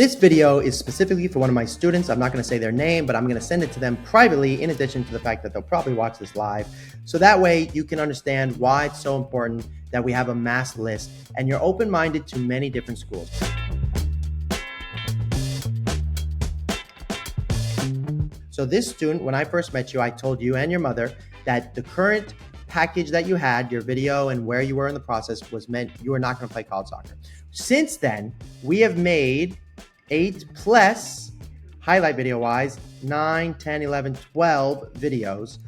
This video is specifically for one of my students. I'm not going to say their name, but I'm going to send it to them privately, in addition to the fact that they'll probably watch this live. So that way you can understand why it's so important that we have a mass list and you're open-minded to many different schools. So this student, when I first met you, I told you and your mother that the current package that you had, your video and where you were in the process, was meant you were not going to play college soccer. Since then, we have made 8+ highlight video wise, 9, 10, 11, 12 videos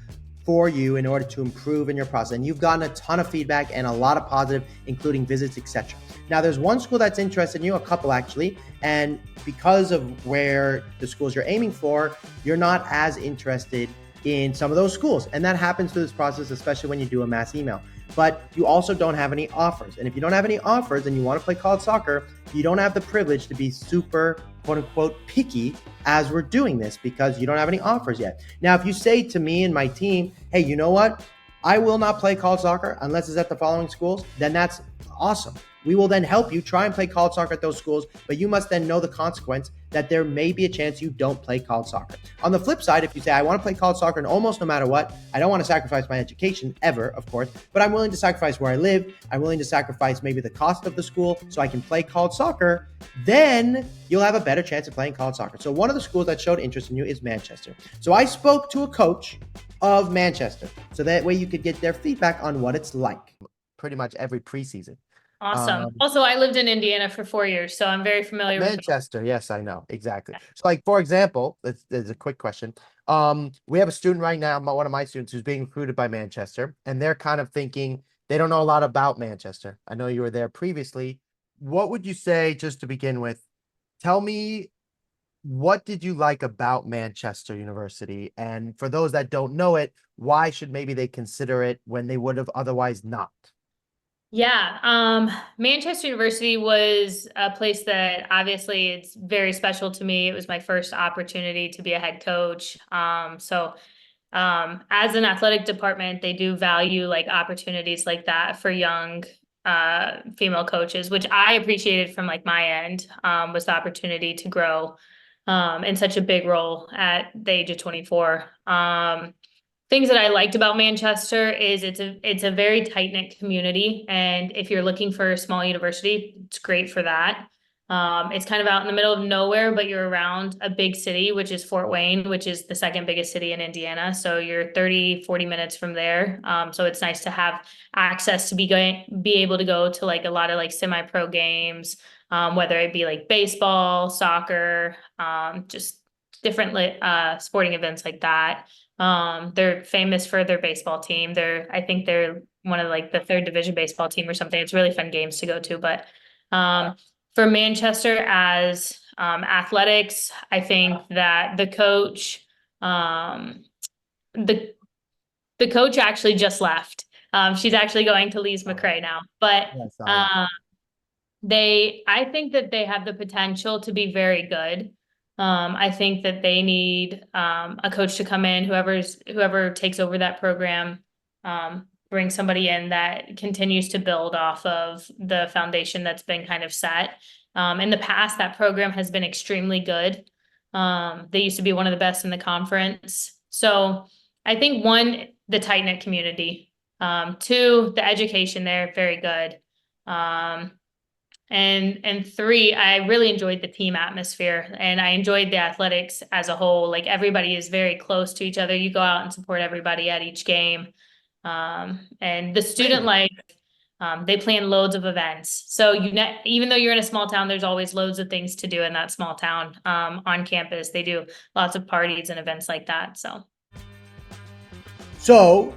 for you in order to improve in your process. And you've gotten a ton of feedback and a lot of positive, including visits, etc. Now there's one school that's interested in you, a couple actually, and because of where the schools you're aiming for, you're not as interested in some of those schools. And that happens through this process, especially when you do a mass email. But you also don't have any offers. And if you don't have any offers and you want to play college soccer, you don't have the privilege to be super, quote unquote, picky as we're doing this because you don't have any offers yet. Now, if you say to me and my team, hey, you know what? I will not play college soccer unless it's at the following schools, then that's awesome. We will then help you try and play college soccer at those schools, but you must then know the consequence that there may be a chance you don't play college soccer. On the flip side, if you say, I want to play college soccer and almost no matter what, I don't want to sacrifice my education ever, of course, but I'm willing to sacrifice where I live. I'm willing to sacrifice maybe the cost of the school so I can play college soccer, then you'll have a better chance of playing college soccer. So one of the schools that showed interest in you is Manchester. So I spoke to a coach of Manchester so that way you could get their feedback on what it's like pretty much every preseason. Awesome. Also, I lived in Indiana for 4 years, so I'm very familiar with Manchester. Yes, I know. Exactly. So like, for example, there's a quick question. We have a student right now, one of my students, who's being recruited by Manchester, and they're kind of thinking they don't know a lot about Manchester. I know you were there previously. What would you say, just to begin with, tell me, what did you like about Manchester University? And for those that don't know it, why should maybe they consider it when they would have otherwise not? Yeah, Manchester University was a place that obviously it's very special to me. It was my first opportunity to be a head coach. So as an athletic department, they do value like opportunities like that for young female coaches, which I appreciated from like my end, was the opportunity to grow in such a big role at the age of 24. Things that I liked about Manchester is it's a very tight-knit community, and if you're looking for a small university, it's great for that. It's kind of out in the middle of nowhere, but you're around a big city, which is Fort Wayne, which is the second biggest city in Indiana. So you're 30-40 minutes from there. So it's nice to have access to be able to go to like a lot of like semi-pro games, whether it be like baseball, soccer, just different sporting events like that. They're famous for their baseball team. I think they're one of like the third division baseball team or something. It's really fun games to go to. But for Manchester as athletics, I think that the coach actually just left. She's actually going to Lee's McRae now. But I think that they have the potential to be very good. I think that they need a coach to come in, whoever takes over that program, bring somebody in that continues to build off of the foundation that's been kind of set. In the past, that program has been extremely good. They used to be one of the best in the conference. So I think one, the tight-knit community. Two, the education there, very good. And three, I really enjoyed the team atmosphere, and I enjoyed the athletics as a whole. Like everybody is very close to each other. You go out and support everybody at each game. And the student life, they plan loads of events. So even though you're in a small town, there's always loads of things to do in that small town on campus. They do lots of parties and events like that. So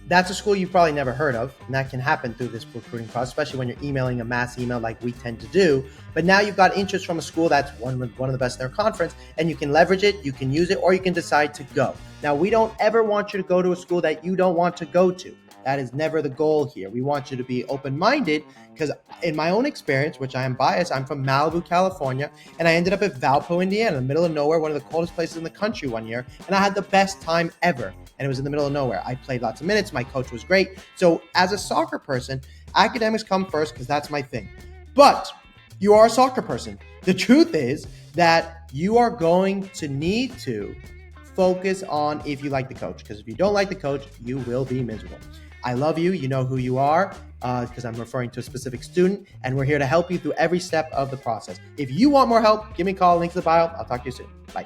that's a school you've probably never heard of, and that can happen through this recruiting process, especially when you're emailing a mass email like we tend to do. But now you've got interest from a school that's one of the best in their conference, and you can leverage it, you can use it, or you can decide to go. Now, we don't ever want you to go to a school that you don't want to go to. That is never the goal here. We want you to be open-minded because in my own experience, which I am biased, I'm from Malibu, California, and I ended up at Valpo, Indiana, in the middle of nowhere, one of the coldest places in the country one year, and I had the best time ever. And it was in the middle of nowhere. I played lots of minutes. My coach was great. So as a soccer person, academics come first because that's my thing. But you are a soccer person. The truth is that you are going to need to focus on if you like the coach, because if you don't like the coach, you will be miserable. I love you. You know who you are, because I'm referring to a specific student, and we're here to help you through every step of the process. If you want more help, give me a call. Link to the bio. I'll talk to you soon. Bye.